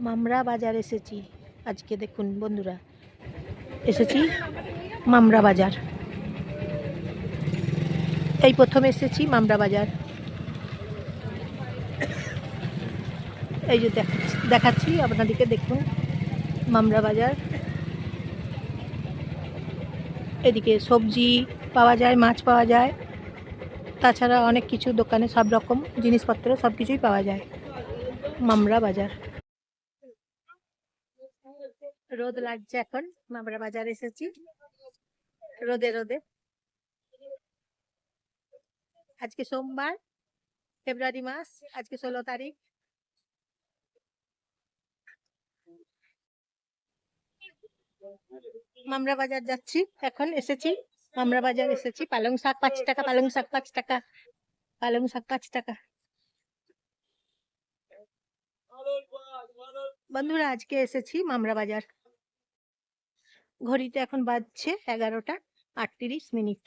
মামরা বাজার এসেছি আজকে। দেখুন বন্ধুরা, এসেছি মামরা বাজার। এই প্রথম এসেছি মামরা বাজার। এই যে দেখাচ্ছি আপনাদেরকে, দেখুন মামরা বাজার। এদিকে সবজি পাওয়া যায়, মাছ পাওয়া যায়, তাছাড়া অনেক কিছু দোকানে সব রকম জিনিসপত্র সব কিছুই পাওয়া যায় মামরা বাজার। রোদ লাগছে এখন, মামরা বাজার এসেছি রোদে রোদে। আজকে সোমবার, ফেব্রুয়ারি মাস, আজকে 16 তারিখ। মামরা বাজার যাচ্ছি এখন, এসেছি মামরা বাজার এসেছি। পালং শাক 5 টাকা, পালং শাক 5 টাকা, পালং শাক 5 টাকা। বন্ধুরা আজকে এসেছি মামরা বাজার। ঘড়িতে এখন বাজছে 11টা 38 মিনিট।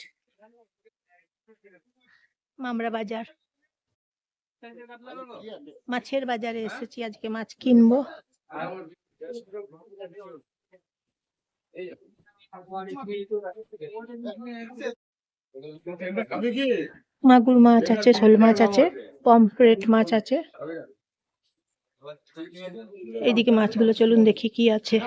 মামরা বাজার, মাছের বাজারে এসেছি আজকে, মাছ কিনবো। মাগুর মাছ আছে, শোল মাছ আছে, পমফ্রেট মাছ আছে। এইদিকে মাছগুলো চলুন দেখি কি আছে।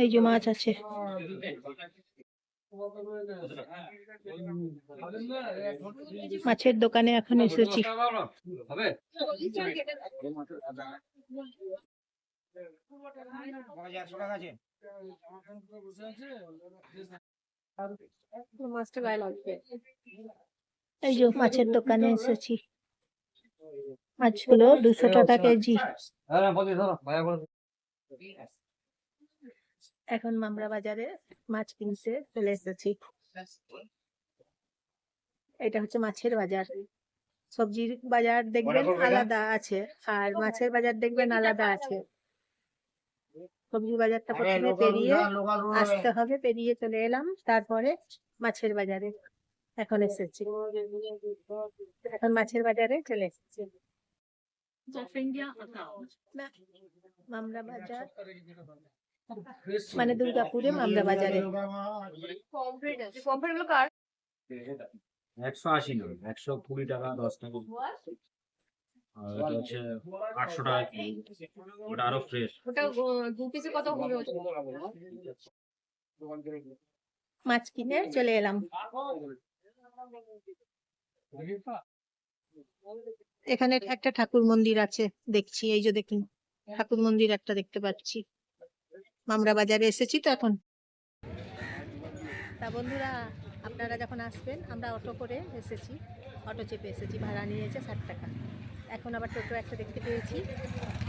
এই যে মাছ আছে। মাছের দোকানে এখন এসেছি। এই যে মাছের দোকানে এসেছি, মাছগুলো 200 টাকা কেজি। এখন মামরা বাজারে মাছ কিনতে চলে এসেছি। এটা হচ্ছে মাছের বাজার। সবজির বাজার দেখবেন আলাদা আছে, আর মাছের বাজার দেখবেন আলাদা আছে। সবজির বাজারটা প্রথমে পেরিয়ে আসতে হবে, পেরিয়ে চলে এলাম, তারপরে মাছের বাজারে এখন এসেছি। এখন মাছের বাজারে চলে এসেছি। মামরা বাজার মানে দুর্গাপুরে মামরা বাজারে। 180 নয়, 120 টাকা 10 টাকা। আর এটা হচ্ছে 800 টাকা কেজি। ওটা আরো ফ্রেশ। ওটা 2 পিসে কত হবে? মাছ কিনে চলে এলাম। এখানে একটা ঠাকুর মন্দির আছে দেখছি, এই যে দেখুন ঠাকুর মন্দির একটা দেখতে পাচ্ছি। মামরা বাজারে এসেছি তো এখন। তা বন্ধুরা, আপনারা যখন আসবেন, আমরা অটো করে এসেছি, অটো চেপে এসেছি, ভাড়া নিয়েছে 60 টাকা। এখন আবার টোটো একটা দেখতে পেয়েছি,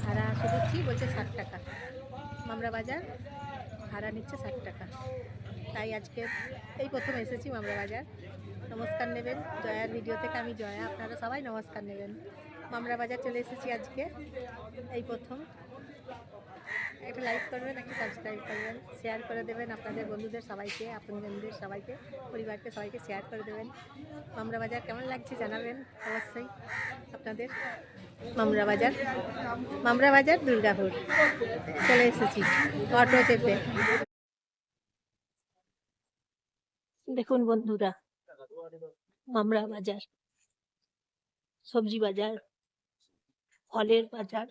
ভাড়া শুনেছি বলছে 60 টাকা। মামরা বাজার ভাড়া নিচ্ছে 60 টাকা। তাই আজকে এই প্রথম এসেছি মামরা বাজার। নমস্কার নেবেন, জয়ার ভিডিও থেকে আমি জয়া, আপনারা সবাই নমস্কার নেবেন। মামরা বাজার চলে এসেছি আজকে, এই প্রথম। একটা লাইক করবেন, একটা সাবস্ক্রাইব করবেন, শেয়ার করে দেবেন আপনাদের বন্ধুদের সবাইকে, আপনজনদের সবাইকে, পরিবারকে সবাইকে শেয়ার করে দেবেন। মামরা বাজার কেমন লাগছে জানাবেন অবশ্যই আপনাদের। মামরা বাজার, মামরা বাজার দুর্গাপুর চলে এসেছি অটো চেপে। দেখুন বন্ধুরা, মামরা বাজার, সবজি বাজার, ফলের বাজার।